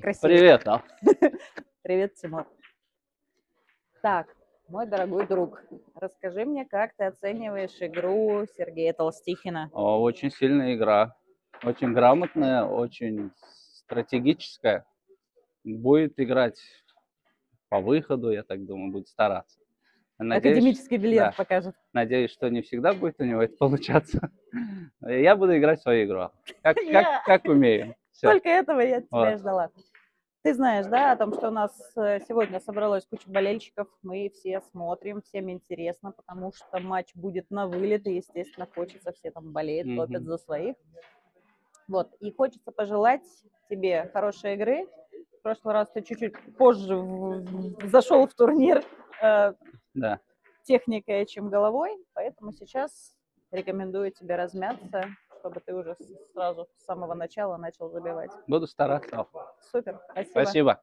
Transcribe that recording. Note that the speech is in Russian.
Красиво. Привет, Ал. Привет, Тимур. Так, мой дорогой друг, расскажи мне, как ты оцениваешь игру Сергея Толстихина? Очень сильная игра, очень грамотная, очень стратегическая. Будет играть по выходу, я так думаю, будет стараться. Надеюсь, Академический бильярд да, покажет. надеюсь, что не всегда будет у него это получаться. Я буду играть в свою игру, как, как, Я как умею. Все. только этого я от тебя Вот. и ждала. Ты знаешь, да, о том, что у нас сегодня собралась куча болельщиков, мы все смотрим, всем интересно, потому что матч будет на вылет, и, естественно, хочется, все там болеют, топят Мгм. за своих. Вот, и хочется пожелать тебе хорошей игры. В прошлый раз ты чуть-чуть позже зашел в турнир Да. техникой, чем головой, поэтому сейчас рекомендую тебе размяться, чтобы ты уже сразу с самого начала начал забивать. Буду стараться. Ал. Супер, спасибо. Спасибо.